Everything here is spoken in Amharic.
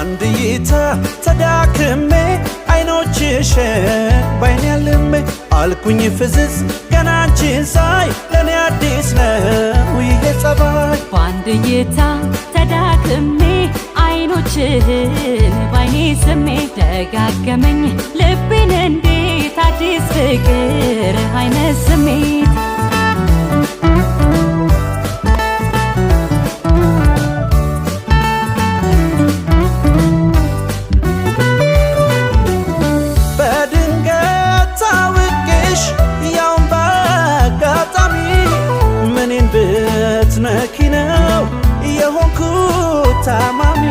ባንድ እይታ ተዳክሜ አይኖችሽን ባይኔ ያልሜ አልኩኝ ፍዝዝ ገና አንቺን ሳይ ለኔ አዲስ ነው ይሄ ጸባይ ባንድ እይታ ተዳክሜ አይኖችህን ባይኔ ስሜ ደጋገመኝ ልቤን እንዴት አዲስ ፍቅር አይነት ስሜት ነኪ ነው የሆንኩት ታማሚ